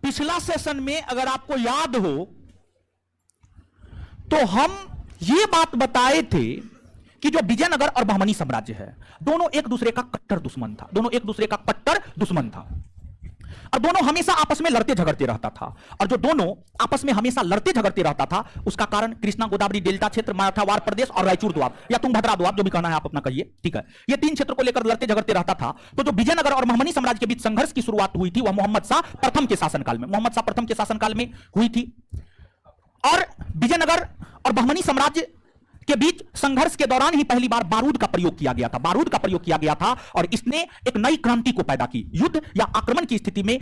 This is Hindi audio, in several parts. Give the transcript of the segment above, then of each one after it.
पिछला सेशन में अगर आपको याद हो तो हम ये बात बताए थे कि जो विजयनगर और बहमनी साम्राज्य है दोनों एक दूसरे का कट्टर दुश्मन था, दोनों एक दूसरे का कट्टर दुश्मन था और दोनों हमेशा आपस में लड़ते झगड़ते रहता था। और जो दोनों आपस में हमेशा लड़ते झगड़ते रहता था उसका कारण कृष्णा गोदावरी डेल्टा क्षेत्र, मराठावाड़ प्रदेश और रायचूर दोआब या तुंगभद्रा दोआब, जो भी कहना है आप अपना कहिए, ठीक है। ये तीन क्षेत्र को लेकर लड़ते झगड़ते रहता था। तो जो विजयनगर और बहमनी साम्राज्य के बीच संघर्ष की शुरुआत हुई थी वह मोहम्मद शाह प्रथम के शासनकाल में, मोहम्मद शाह प्रथम के शासनकाल में हुई थी। और विजयनगर और बहमनी साम्राज्य के बीच संघर्ष के दौरान ही पहली बार बारूद का प्रयोग किया गया था, बारूद का प्रयोग किया गया था और इसने एक नई क्रांति को पैदा की। युद्ध या आक्रमण की स्थिति में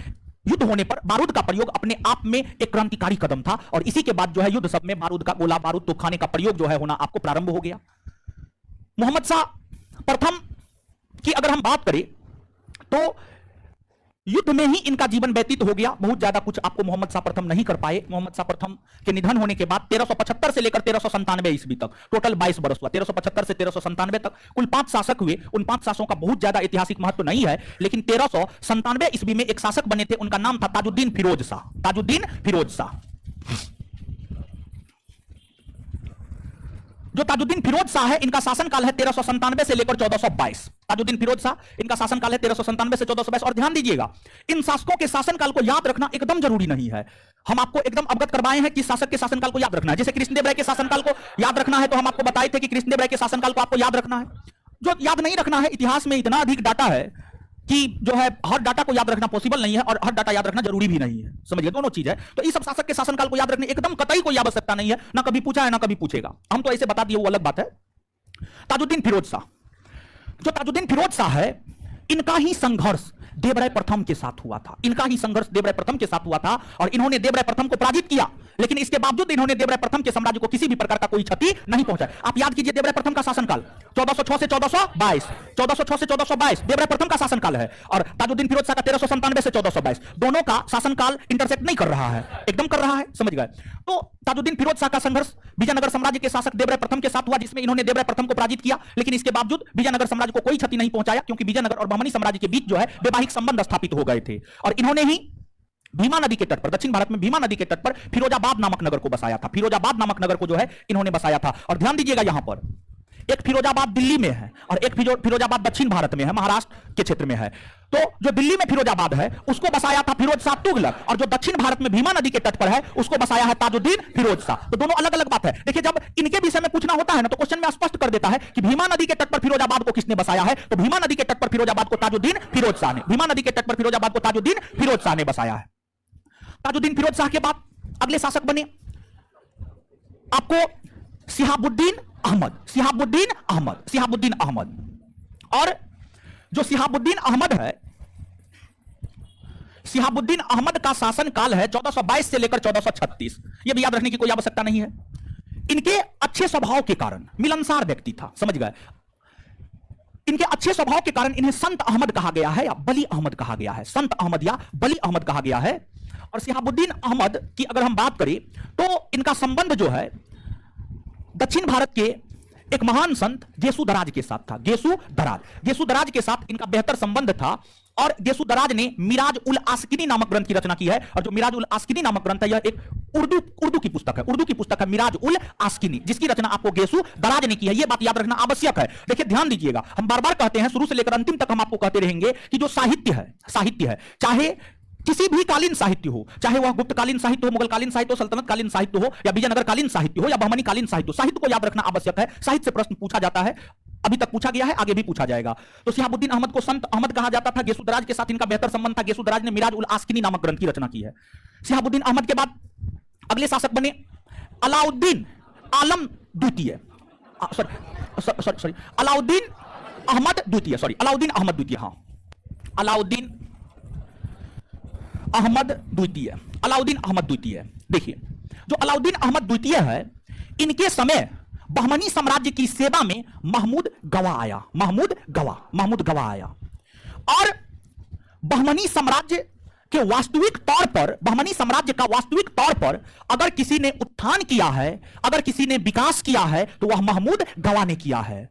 युद्ध होने पर बारूद का प्रयोग अपने आप में एक क्रांतिकारी कदम था और इसी के बाद जो है युद्ध सब में बारूद का गोला बारूद तोपखाने का प्रयोग जो है होना आपको प्रारंभ हो गया। मोहम्मद शाह प्रथम की अगर हम बात करें तो युद्ध में ही इनका जीवन व्यतीत हो गया, बहुत ज्यादा कुछ आपको मोहम्मद शाह प्रथम नहीं कर पाए। मोहम्मद शाह प्रथम के निधन होने के बाद 1375 से लेकर 1397 ईस्वी तक टोटल 22 वर्ष हुआ। 1375 से 1397 तक कुल 5 शासक हुए। उन 5 शासकों का बहुत ज्यादा ऐतिहासिक महत्व नहीं है, लेकिन 1397 ईस्वी में एक शासक बने थे, उनका नाम था ताजुद्दीन फिरोज शाह। ताजुद्दीन फिरोज शाह, जो ताजुद्दीन फिरोज शाह है इनका शासनकाल है 1397 से लेकर 1422। ताजुद्दीन फिरोज शाह इनका शासनकाल है 1397 से 1422। और ध्यान दीजिएगा इन शासकों के शासनकाल को याद रखना एकदम जरूरी नहीं है, हम आपको एकदम अवगत करवाए हैं कि शासक के शासनकाल को याद रखना है। जैसे कृष्णदेव राय के शासनकाल को याद रखना है तो हम आपको बताए थे कि कृष्णदेव राय के शासनकाल को आपको याद रखना है। जो याद नहीं रखना है, इतिहास में इतना अधिक डाटा है कि जो है हर डाटा को याद रखना पॉसिबल नहीं है और हर डाटा याद रखना जरूरी भी नहीं है, समझिए दोनों चीज है। तो इस सब शासक के शासनकाल को याद रखने एकदम कतई कोई आवश्यकता नहीं है, ना कभी पूछा है ना कभी पूछेगा, हम तो ऐसे बता दिए वो अलग बात है। ताजुद्दीन फिरोज शाह, जो ताजुद्दीन फिरोज शाह है इनका ही संघर्ष देवराय प्रथम के साथ हुआ था, इनका ही संघर्ष देवराय प्रथम के साथ हुआ था और इन्होंने देवराय प्रथम को पराजित किया, लेकिन इसके बावजूद इन्होंने देवराय प्रथम के साम्राज्य को किसी भी प्रकार का कोई क्षति नहीं पहुंचाई। आप याद कीजिए देवराय प्रथम का शासनकाल 1406 से 1422, 1406 से 1422 देवराय प्रथम का शासनकाल है और ताजुद्दीन फिरोज शाह का 1397 से 1422, दोनों का शासनकाल इंटरसेक्ट नहीं कर रहा है, एकदम कर रहा है, समझ गए। तो ताजुद्दीन फिरोज शाह का संघर्ष विजयनगर साम्राज्य के शासक देवराय प्रथम के साथ हुआ जिसमें इन्होंने देवराय प्रथम को पराजित किया, लेकिन इसके बावजूद विजयनगर साम्राज्य को कोई क्षति नहीं पहुंचाया क्योंकि विजयनगर और बहमनी साम्राज्य के बीच जो है वैवाहिक संबंध स्थापित हो गए थे। और इन्होंने ही भीमा नदी के तट पर, दक्षिण भारत में भीमा नदी के तट पर फिरोजाबाद नामक नगर को बसाया था, फिरोजाबाद नामक नगर को जो है इन्होंने बसाया था। और ध्यान दीजिएगा यहां पर एक फिरोजाबाद दिल्ली में है और एक फिरोजाबाद दक्षिण भारत में है, महाराष्ट्र के क्षेत्र में है। तो जो दिल्ली में फिरोजाबाद है उसको बसाया था फिरोज शाह तुगलक और जो दक्षिण भारत में भीमा नदी के तट पर है उसको बसाया है ताजुद्दीन फिरोज शाह। तो दोनों अलग अलग बात है। देखिए जब इनके विषय में पूछना होता है ना तो क्वेश्चन में स्पष्ट कर देता है कि भीमा नदी के तट पर फिरोजाबाद को किसने बसाया है, तो भीमा नदी के तट पर फिरोजाबाद को ताजुद्दीन फिरोज शाह ने, भीमा नदी के तट पर फिरोजाबाद को ताजुद्दीन फिरोज शाह ने बसाया है। ताजुद्दीन फिरोज शाह के बाद अगले शासक बने आपको शिहाबुद्दीन अहमद, शिहाबुद्दीन अहमद, शिहाबुद्दीन अहमद। और जो शिहाबुद्दीन अहमद है, शिहाबुद्दीन अहमद का शासनकाल है 1422 से लेकर 1436। यह भी याद रखने की कोई आवश्यकता नहीं है। इनके अच्छे स्वभाव के कारण, मिलनसार व्यक्ति था, समझ गए, इनके अच्छे स्वभाव के कारण इन्हें संत अहमद कहा गया है या बली अहमद कहा गया है, संत अहमद या बली अहमद कहा गया है। और शिहाबुद्दीन अहमद की अगर हम बात करें तो इनका संबंध जो है दक्षिण भारत के एक महान संत गेसु दराज के साथ था, गेसु दराज के साथ इनका बेहतर संबंध था। और गेसु दराज ने मिराज उल आस्किनी नामक ग्रंथ की रचना की है और जो मिराज उल आस्किनी नामक ग्रंथ है यह एक उर्दू की पुस्तक है, उर्दू की पुस्तक है मिराज उल आस्किनी, जिसकी रचना आपको गेसु दराज ने की है। यह बात याद रखना आवश्यक है। देखिए ध्यान दीजिएगा, हम बार बार कहते हैं, शुरू से लेकर अंतिम तक हम आपको कहते रहेंगे कि जो साहित्य है चाहे किसी भी कालीन साहित्य हो, चाहे वह गुप्तकालीन साहित्य हो, मुगलकालीन साहित्य हो, सल्तनत कालीन साहित्य हो या विजयनगर कालीन साहित्य हो या बहमनी कालीन साहित्य हो, साहित्य को याद रखना आवश्यक है। साहित्य से प्रश्न पूछा जाता है, अभी तक पूछा गया है, आगे भी पूछा जाएगा। तो शिहाबुद्दीन अहमद को संत अहमद कहा जाता था, गेसु दराज के साथ इनका बेहतर संबंध था। गेसु दराज ने मिराज उल आस्किनी नामक ग्रंथ की रचना की है। शिहाबुद्दीन अहमद के बाद अगले शासक बने अलाउद्दीन आलम द्वितीय, सॉरी अलाउद्दीन अहमद द्वितीय, सॉरी अलाउद्दीन अहमद द्वितीय, हाँ अलाउद्दीन अहमद द्वितीय, अलाउद्दीन अहमद द्वितीय। देखिए जो अलाउद्दीन अहमद द्वितीय है, इनके समय बहमनी साम्राज्य की सेवा में महमूद गवा आया, महमूद गवा आया। और बहमनी साम्राज्य के वास्तविक तौर पर, बहमनी साम्राज्य का वास्तविक तौर पर अगर किसी ने उत्थान किया है, अगर किसी ने विकास किया है तो वह महमूद गवा ने किया है।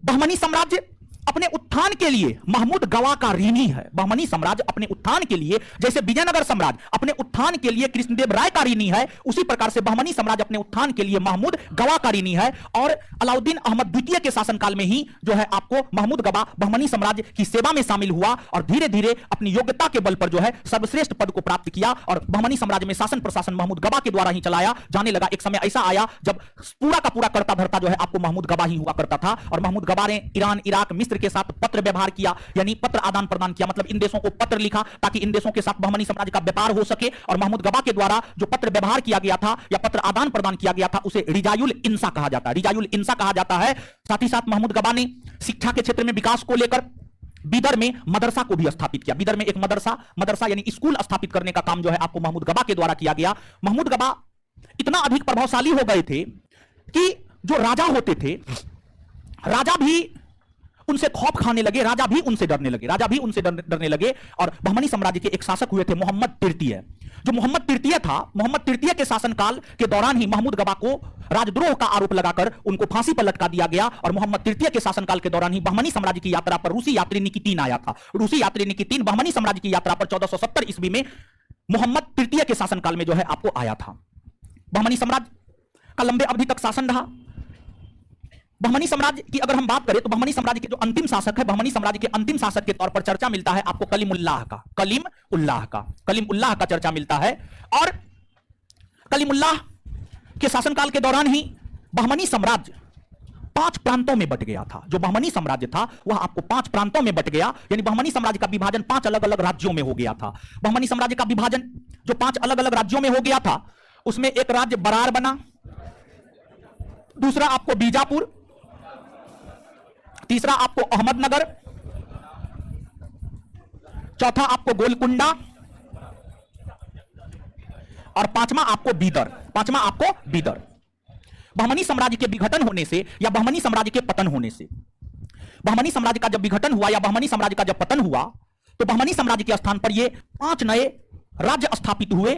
बहमनी साम्राज्य अपने उत्थान के लिए महमूद गवा का ऋणी है। बहमनी साम्राज्य अपने उत्थान के लिए, जैसे विजयनगर साम्राज्य अपने उत्थान के लिए कृष्णदेव राय का ऋणी है, उसी प्रकार से बहमनी साम्राज्य अपने उत्थान के लिए महमूद गवा का ऋणी है। और अलाउद्दीन अहमद द्वितीय के शासनकाल में ही जो है आपको महमूद गवा बहमनी साम्राज्य की सेवा में शामिल हुआ और धीरे धीरे अपनी योग्यता के बल पर जो है सर्वश्रेष्ठ पद को प्राप्त किया और बहमनी साम्राज्य में शासन प्रशासन महमूद गवा के द्वारा ही चलाया जाने लगा। एक समय ऐसा आया जब पूरा का पूरा करता धरता जो है आपको महमूद गवा ही हुआ करता था और महमूद गवा ने ईरान, इराक, मिस्र के साथ पत्र व्यवहार किया, यानी पत्र आदान प्रदान किया, मतलब इन देशों को पत्र लिखा ताकि इन देशों के साथ बहमनी साम्राज्य का व्यापार हो सके। और महमूद गवा के द्वारा जो पत्र व्यवहार किया गया था या पत्र आदान प्रदान किया गया था उसे रिजायुल इंसा कहा जाता है, रिजायुल इंसा कहा जाता है। साथ ही साथ महमूद गवा ने शिक्षा के क्षेत्र में विकास को लेकर बीदर में मदरसा को भी स्थापित किया। बीदर में एक मदरसा यानी स्कूल स्थापित करने का काम जो है आपको महमूद गवा के द्वारा किया गया। महमूद गवा इतना अधिक प्रभावशाली हो गए थे कि जो राजा होते थे, राजा भी उनसे खौफ खाने लगे, राजा भी उनसे डरने लगे। और बहमनी साम्राज्य के एक शासक हुए थे मोहम्मद तृतीय। जो मोहम्मद तृतीय था, मोहम्मद तृतीय के शासनकाल के दौरान ही महमूद गवा को राजद्रोह का आरोप लगाकर उनको फांसी पर लटका दिया गया। और मोहम्मद तृतीय के शासनकाल के दौरान ही बहमनी साम्राज्य की यात्रा पर रूसी यात्री निकितीन आया था। रूसी यात्री निकितीन बहमनी साम्राज्य की यात्रा पर 1470 ईस्वी में मोहम्मद तृतीय के शासनकाल में जो है आपको आया था। बहमनी साम्राज्य का लंबे अवधि तक शासन रहा। बहमनी साम्राज्य की अगर हम बात करें तो बहमनी साम्राज्य के जो अंतिम शासक है, बहमनी साम्राज्य के अंतिम शासक के तौर पर चर्चा मिलता है आपको कलीमुल्लाह का चर्चा मिलता है। और कलीमुल्लाह के शासनकाल के दौरान ही बहमनी साम्राज्य 5 प्रांतों में बट गया था। जो बहमनी साम्राज्य था वह आपको 5 प्रांतों में बट गया, यानी बहमनी साम्राज्य का विभाजन 5 अलग अलग राज्यों में हो गया था। बहमनी साम्राज्य का विभाजन जो 5 अलग अलग राज्यों में हो गया था उसमें एक राज्य बरार बना, दूसरा आपको बीजापुर, तीसरा आपको अहमदनगर, चौथा आपको गोलकुंडा और पांचवा आपको बीदर। बहमनी साम्राज्य के विघटन होने से या बहमनी साम्राज्य के पतन होने से, बहमनी साम्राज्य का जब विघटन हुआ या बहमनी साम्राज्य का जब पतन हुआ तो बहमनी साम्राज्य के स्थान पर ये 5 नए राज्य स्थापित हुए।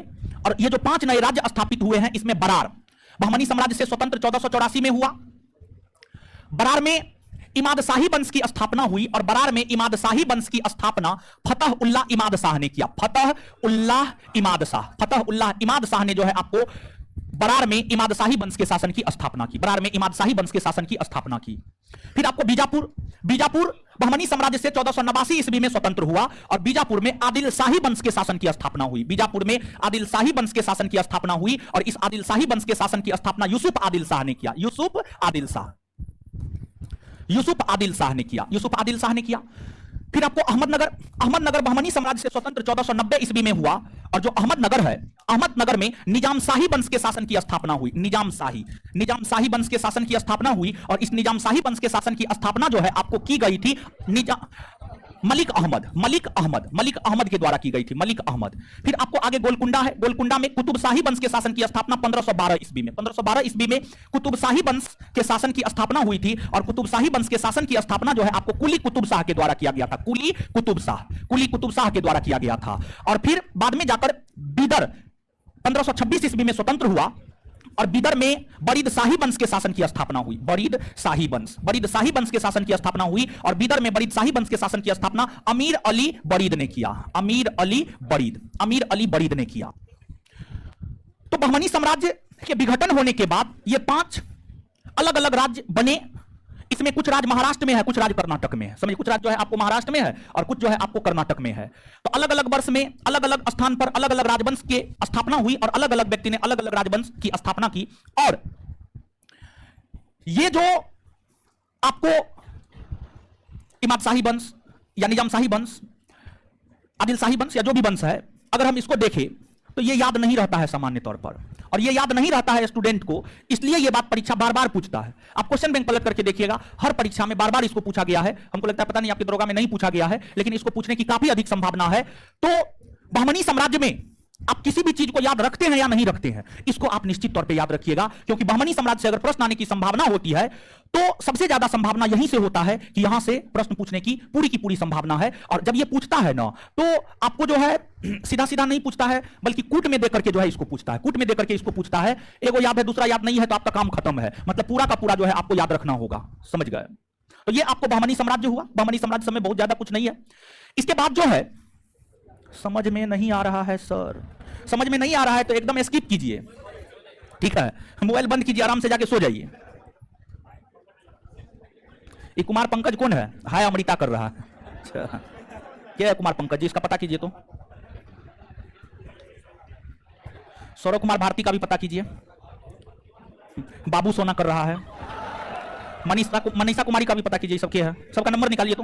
और ये जो 5 नए राज्य स्थापित हुए हैं इसमें बरार बहमनी साम्राज्य से स्वतंत्र 1484 में हुआ। बरार में इमाद शाही वंश की स्थापना हुई और बरार में इमाद शाही वंश की स्थापना फतह उल्लाह इमाद शाह ने किया। फतह उल्लाह इमाद शाह ने जो है आपको बरार में इमाद शाही वंश के शासन की स्थापना की। फिर आपको बीजापुर बहमनी साम्राज्य से 1489 ईस्वी में स्वतंत्र हुआ और बीजापुर में आदिल शाही वंश के शासन की स्थापना हुई। और इस आदिल शाही वंश के शासन की स्थापना यूसुफ आदिल शाह ने किया। फिर आपको अहमदनगर बहमनी साम्राज्य से स्वतंत्र 1490 ईस्वी में हुआ और जो अहमदनगर है, अहमदनगर में निजाम शाही वंश के शासन की स्थापना हुई। निजाम शाही वंश के शासन की स्थापना हुई और इस निजाम शाही वंश के शासन की स्थापना जो है आपको की गई थी मलिक अहमद के द्वारा की गई थी। फिर आपको आगे गोलकुंडा है। गोलकुंडा में कुतुब शाही वंश के शासन की स्थापना 1512 ईस्वी में कुतुब शाही वंश के शासन की स्थापना हुई थी और कुतुब शाही वंश के शासन की स्थापना जो है आपको कुली कुतुब शाह के द्वारा किया गया था। कुली कुतुब शाह के द्वारा किया गया था। और फिर बाद में जाकर बीदर 1526 ईस्वी में स्वतंत्र हुआ और बीदर में बरीद शाही वंश के शासन की स्थापना हुई। बरीद शाही वंश के शासन की स्थापना हुई और बीदर में बरीद शाही वंश के शासन की स्थापना अमीर अली बरीद ने किया। तो बहमनी साम्राज्य के विघटन होने के बाद ये 5 अलग अलग राज्य बने। इसमें कुछ राज्य महाराष्ट्र में है, कुछ राज्य कर्नाटक में है। समझिए, कुछ राज्य जो है आपको महाराष्ट्र में है और कुछ जो है आपको कर्नाटक में है। तो अलग अलग वर्ष में अलग अलग स्थान पर अलग अलग राजवंश की स्थापना हुई और अलग अलग व्यक्ति ने अलग अलग राजवंश की स्थापना की। और ये जो आपको इमाद शाही वंश या निजाम शाही वंश, आदिल शाही वंश या जो भी वंश है, अगर हम इसको देखें तो ये याद नहीं रहता है सामान्य तौर पर, और ये याद नहीं रहता है स्टूडेंट को, इसलिए ये बात परीक्षा बार बार पूछता है। आप क्वेश्चन बैंक पलट करके देखिएगा, हर परीक्षा में बार बार इसको पूछा गया है। हमको लगता है पता नहीं आपके दरोगा में नहीं पूछा गया है, लेकिन इसको पूछने की काफी अधिक संभावना है। तो बहमनी साम्राज्य में आप किसी भी चीज को याद रखते हैं या नहीं रखते हैं, इसको आप निश्चित तौर पे याद रखिएगा, क्योंकि बहमनी साम्राज्य से अगर प्रश्न आने की संभावना होती है तो सबसे ज्यादा संभावना यहीं से होता है कि यहां से प्रश्न पूछने की पूरी संभावना है। और जब ये पूछता है ना तो आपको जो है सीधा सीधा नहीं पूछता है, बल्कि कूट में देकर के जो है इसको पूछता है, कूट में देकर के इसको पूछता है। एगो याद है दूसरा याद नहीं है तो आपका काम खत्म है, मतलब पूरा का पूरा जो है आपको याद रखना होगा। समझ गए? तो ये आपको बहमनी साम्राज्य हुआ। बहमनी साम्राज्य समय बहुत ज्यादा कुछ नहीं है। इसके बाद जो है, समझ में नहीं आ रहा है सर, समझ में नहीं आ रहा है तो एकदम स्किप कीजिए, ठीक है, मोबाइल बंद कीजिए, आराम से जाके सो जाइए। ये कुमार पंकज कौन है? हाय अमृता कर रहा है। अच्छा, क्या है कुमार पंकज जी? इसका पता कीजिए तो। सौरभ कुमार भारती का भी पता कीजिए। बाबू सोना कर रहा है। मनीषा कुमारी का भी पता कीजिए। सबके है, सबका नंबर निकालिए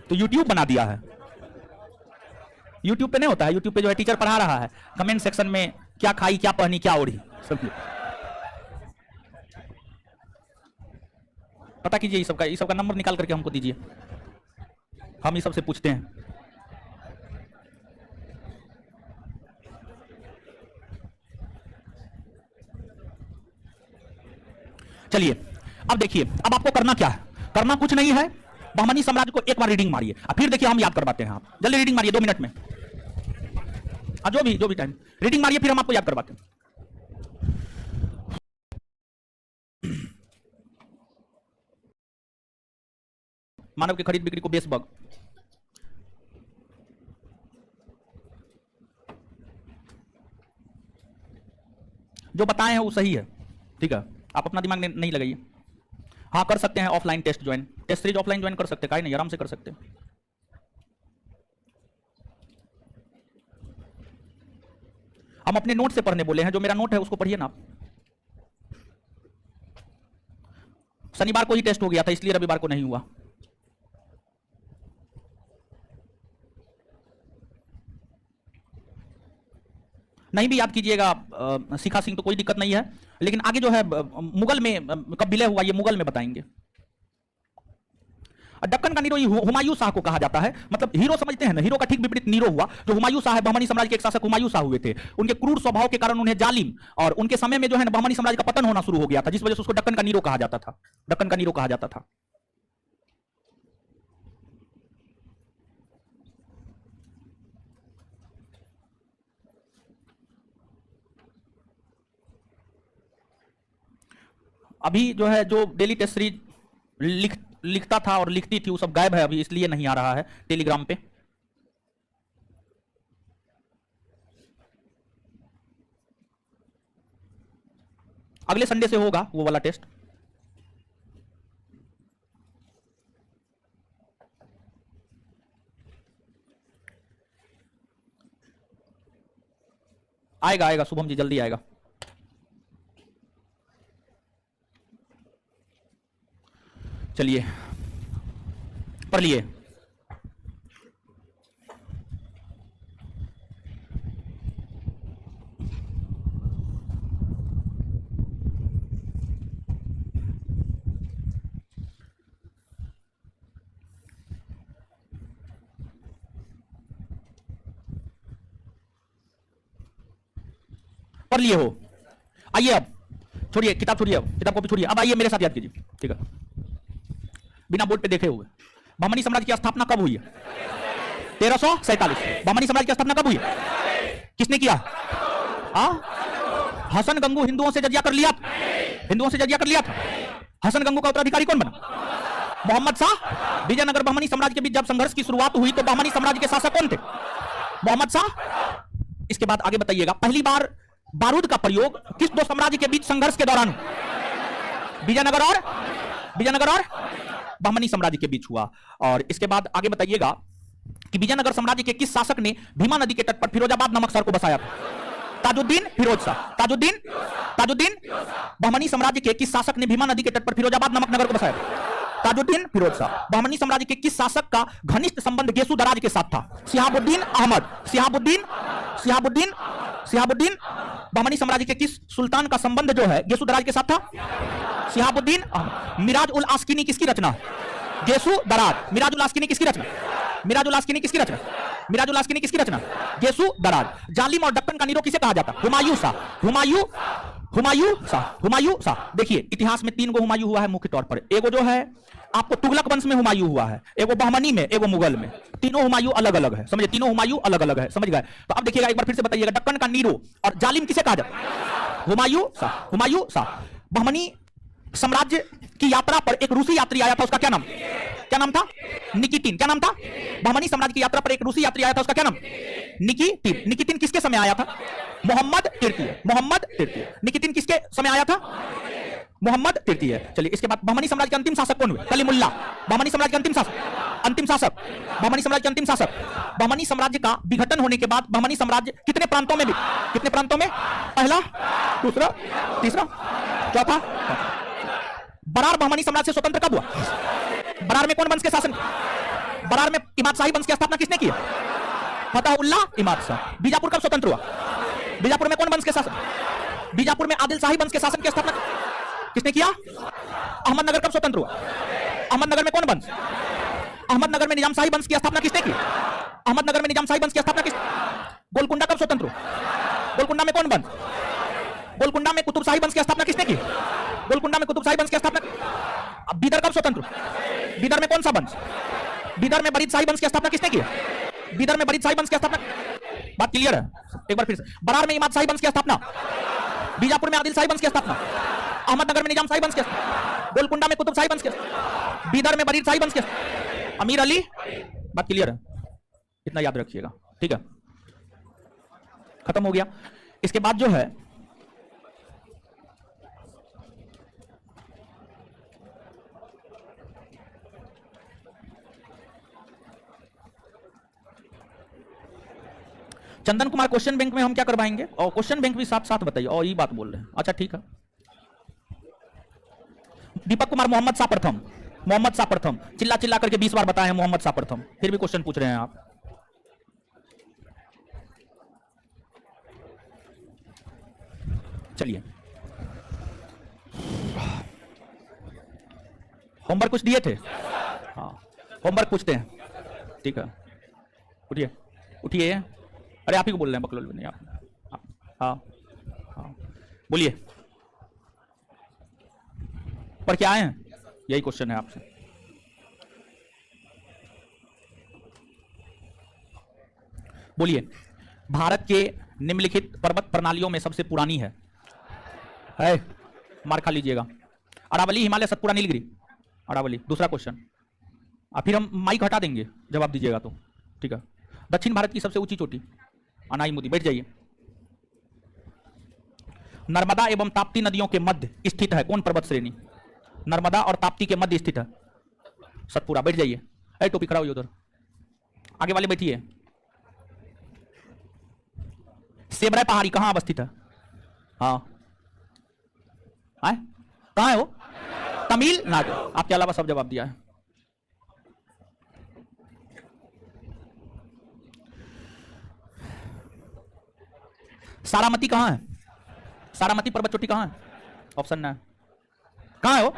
तो YouTube बना दिया है। YouTube पे नहीं होता है, YouTube पे जो है टीचर पढ़ा रहा है, कमेंट सेक्शन में क्या खाई, क्या पहनी, क्या ओढ़ी, सब पता कीजिए। ये सबका नंबर निकाल करके हमको दीजिए, हम ये सबसे पूछते हैं। चलिए अब देखिए, अब आपको करना क्या है? करना कुछ नहीं है, बहमनी साम्राज्य को एक बार रीडिंग मारिए, फिर देखिए हम याद करवाते हैं। आप जल्दी रीडिंग मारिए 2 मिनट में, जो भी टाइम रीडिंग मारिए, फिर हम आपको याद करवाते हैं। मानव की खरीद बिक्री को बेस बग, जो बताए हैं वो सही है, ठीक है, आप अपना दिमाग नहीं लगाइए। हाँ कर सकते हैं offline test join, test series offline join कर सकते हैं, काहे नहीं, आराम से कर सकते हैं। हम अपने नोट से पढ़ने बोले हैं, जो मेरा नोट है उसको पढ़िए ना आप। शनिवार को ही टेस्ट हो गया था, इसलिए रविवार को नहीं हुआ। नहीं भी याद कीजिएगा शिखा सिंह तो कोई दिक्कत नहीं है, लेकिन आगे जो है मुगल में कब विलय हुआ ये मुगल में बताएंगे। दक्कन का नीरो हुमायूं शाह को कहा जाता है, मतलब हीरो समझते हैं ना, हीरो का ठीक विपरीत नीरो हुआ। जो हुमायूं शाह है, बहमनी साम्राज्य के एक शासक हुमायूं शाह हुए थे, उनके क्रूर स्वभाव के कारण उन्हें जालिम, और उनके समय में जो है ना बहमनी साम्राज्य का पतन होना शुरू हो गया था, जिस वजह से उसको दक्कन का नीरो कहा जाता था। दक्कन का नीरो कहा जाता था। अभी जो है जो डेली टेस्ट सीरीज लिखता था और लिखती थी वो सब गायब है अभी, इसलिए नहीं आ रहा है टेलीग्राम पे। अगले संडे से होगा वो वाला टेस्ट। आएगा शुभम जी, जल्दी आएगा। चलिए पढ़ लिए। पढ़ लिए हो? आइए अब छोड़िए किताब, छोड़िए अब किताब कॉपी छोड़िए, अब आइए मेरे साथ याद कीजिए, ठीक है, बिना बोर्ड पे देखे हुए। बहमनी साम्राज्य की स्थापना कब हुई है? 1347। बहमनी साम्राज्य की स्थापना कब हुई है? किसने किया? हसन गंगू हिंदुओं से जजिया कर लिया, हिंदुओं से जजिया कर लिया था। हसन गंगू का उत्तराधिकारी कौन बना? मोहम्मद शाह। विजयनगर बहमनी साम्राज्य के बीच जब संघर्ष की शुरुआत हुई तो बहमनी साम्राज्य के शासक कौन थे? मोहम्मद शाह। इसके बाद आगे बताइएगा, पहली बार बारूद का प्रयोग किस दो साम्राज्य के बीच संघर्ष के दौरान? विजयनगर और बहमनी साम्राज्य के बीच हुआ। और इसके बाद आगे बताइएगा कि विजयनगर साम्राज्य के किस शासक ने भीमा नदी के तट पर फिरोजाबाद नामक शहर को बसाया था? ताजुद्दीन फिरोज शाह। ताजुद्दीन। बहमनी साम्राज्य के किस शासक ने भीमा नदी के तट पर फिरोजाबाद नामक नगर को बसाया था? ताजुद्दीन फिरोज शाह। बहमनी साम्राज्य के किस शासक का घनिष्ठ संबंध गेसु दराज के साथ था? शिहाबुद्दीन अहमद। शिहाबुद्दीन। बहमनी साम्राज्य के किस सुल्तान का संबंध जो है गेसु दराज के साथ था? शिहाबुद्दीन अहमद। मिराज उल आस्किनी किसकी रचना? गेसु दराज। मिराज उल आस्किनी किसकी रचना? गेसु दराज। जालिम और दक्कन का नीरो किसे कहा जाता? हुमायूं शाह। देखिए इतिहास में 3 गो हुमायूं हुआ है मुख्य तौर पर। एगो जो है आपको तुगलक वंश में हुमायूं हुआ है, एगो बहमनी में, एगो मुगल में। तीनों हुमायूं अलग अलग है, समझे? तीनों हुमायूं अलग अलग है, समझ गए? तो अब देखिएगा एक बार फिर से बताइएगा, दक्कन का नीरो और जालिम किसे कहा जाता? हुमायूं शाह, हुमायूं शाह। बहमनी साम्राज्य की यात्रा पर एक रूसी यात्री आया था, उसका क्या नाम, क्या नाम था, निकितिन। क्या नाम था, बहमनी साम्राज्य की यात्रा पर एक रूसी यात्री आया था, उसका क्या नाम, निकितिन। निकितिन किसके समय आया था, मोहम्मद तृतीय, मोहम्मद तृतीय। निकितिन किसके समय आया था, मोहम्मद तृतीय। चलिए इसके बाद बहमनी साम्राज्य के अंतिम शासक कौन हुए, कलीमुल्लाह। बहमनी साम्राज्य के अंतिम शासक, अंतिम शासक, बहमनी साम्राज्य के अंतिम शासक। बहमनी साम्राज्य का विघटन होने के बाद बहमनी साम्राज्य कितने प्रांतों में, कितने प्रांतों में, पहला, दूसरा, तीसरा, चौथा। बरार बहमनी साम्राज्य से स्वतंत्र कब हुआ, बरार में कौन वंश के शासन, बरार में इमाद शाही वंश की स्थापना किसने की, फतहुल्लाह इमाद शाह। बीजापुर कब स्वतंत्र हुआ, बीजापुर में कौन वंश के शासन, बीजापुर में आदिल शाही वंश के शासन की स्थापना किसने किया। अहमदनगर कब स्वतंत्र हुआ, अहमदनगर में कौन वंश, अहमदनगर में निजाम शाही वंश की स्थापना किसने की, अहमदनगर में निजाम शाही वंश की स्थापना किस। गोलकुंडा कब स्वतंत्र हुआ, गोलकुंडा में कौन वंश, गोलकुंडा में कुतुब शाही वंश की स्थापना किसने की, गोलकुंडा में कुतुब शाही वंश की स्थापना। बीदर कब स्वतंत्र, बीदर में कौन सा वंश, बीदर में बरीद शाही वंश की स्थापना किसने की, बीदर में बरीद शाही वंश की स्थापना। बात क्लियर है, एक बार फिर से। बरार में इमाद शाही वंश की स्थापना, बीजापुर में आदिल शाही वंश की स्थापना, अहमदनगर में निजाम शाही वंश की, गोलकुंडा में कुतुब शाही वंश की, बीदर में बरीद शाही वंश की, अमीर अली। बात क्लियर है, इतना याद रखिएगा, ठीक है, खत्म हो गया। इसके बाद जो है चंदन कुमार, क्वेश्चन बैंक में हम क्या करवाएंगे, और क्वेश्चन बैंक भी साथ साथ बताइए, और ये बात बोल रहे हैं, अच्छा ठीक है। दीपक कुमार, मोहम्मद शाह प्रथम, मोहम्मद शाह प्रथम, चिल्ला चिल्ला करके 20 बार बताए हैं मोहम्मद शाह प्रथम, फिर भी क्वेश्चन पूछ रहे हैं आप। चलिए होमवर्क कुछ दिए थे, हाँ होमवर्क पूछते हैं, ठीक है, उठिए उठिए। अरे आप ही को बोल रहे हैं, बकलोल नहीं आप। हाँ हाँ बोलिए, पर क्या आए हैं, यही क्वेश्चन है आपसे। बोलिए, भारत के निम्नलिखित पर्वत प्रणालियों में सबसे पुरानी है, मार खा लीजिएगा। अरावली, हिमालय, सतपुड़ा, नीलगिरी। अरावली। दूसरा क्वेश्चन, फिर हम माइक हटा देंगे जवाब दीजिएगा तो, ठीक है। दक्षिण भारत की सबसे ऊंची चोटी, अनाई मुदी। बैठ जाइए। नर्मदा एवं ताप्ती नदियों के मध्य स्थित है कौन पर्वत श्रेणी, नर्मदा और ताप्ती के मध्य स्थित है सतपुड़ा। बैठ जाइए। अरे टोपी खड़ा हुई उधर, आगे वाले बैठिए। सेबराय पहाड़ी कहां अवस्थित है, हाँ कहां है वो, तमिलनाडु। आपके अलावा सब जवाब दिया है। सारामती कहां है, सारामती पर्वत चोटी कहां है, ऑप्शन ना कहां है वो,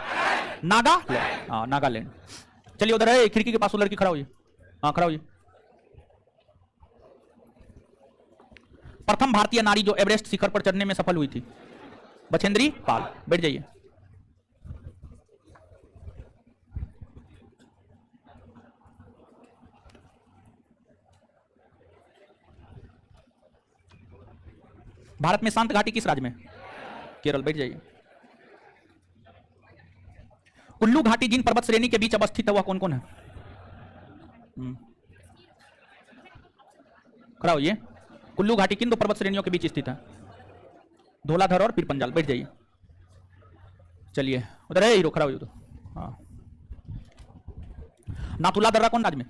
नागालैंड, हाँ नागालैंड। चलिए उधर है खिड़की के पास वो लड़की खड़ा हुई, हाँ खड़ा हुई। प्रथम भारतीय नारी जो एवरेस्ट शिखर पर चढ़ने में सफल हुई थी, बछेंद्री पाल। बैठ जाइए। भारत में शांत घाटी किस राज्य में, केरल। बैठ जाइए। कुल्लू घाटी जिन पर्वत श्रेणी के बीच अवस्थित है वह कौन कौन है, खड़ा होइए। कुल्लू घाटी किन दो पर्वत श्रेणियों के बीच स्थित है, धौलाधर और पीर पंजाल। बैठ जाइए। चलिए उधर है हीरो, खड़ा होइए उधर, हाँ। नाथुला दर्रा कौन राज्य में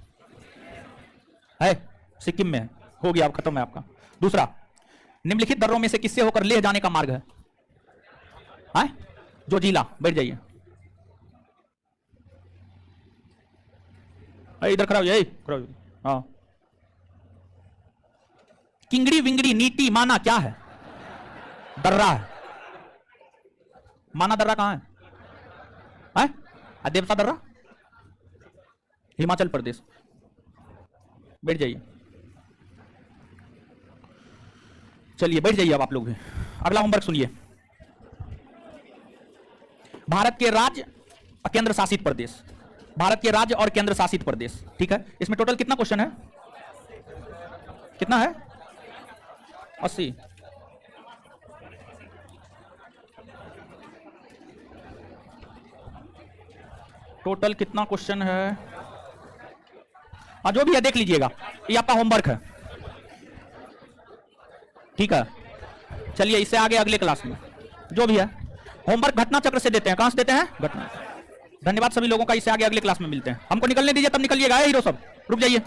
है, सिक्किम में है। हो गया, अब खत्म है आपका। दूसरा, निम्नलिखित दर्रों में से किससे होकर लेह जाने का मार्ग है, जो जिला। बैठ जाइए। इधर खड़ा हो जाइए, खड़ा हो जाइए, हाँ। किंगड़ी विंगड़ी नीति माना क्या है, दर्रा है। माना दर्रा कहां है, देवता दर्रा, हिमाचल प्रदेश। बैठ जाइए। चलिए बैठ जाइए अब आप लोग भी। अगला होमवर्क सुनिए। भारत के राज्य और केंद्र शासित प्रदेश, भारत के राज्य और केंद्र शासित प्रदेश, ठीक है। इसमें टोटल कितना क्वेश्चन है, कितना है, 80। टोटल कितना क्वेश्चन है? जो भी है देख लीजिएगा, ये आपका होमवर्क है, ठीक है। चलिए इससे आगे अगले क्लास में जो भी है होमवर्क घटना चक्र से देते हैं। कहां से देते हैं? घटना। धन्यवाद सभी लोगों का। इससे आगे अगले क्लास में मिलते हैं। हमको निकलने दीजिए, तब निकलिएगा हीरो सब, रुक जाइए।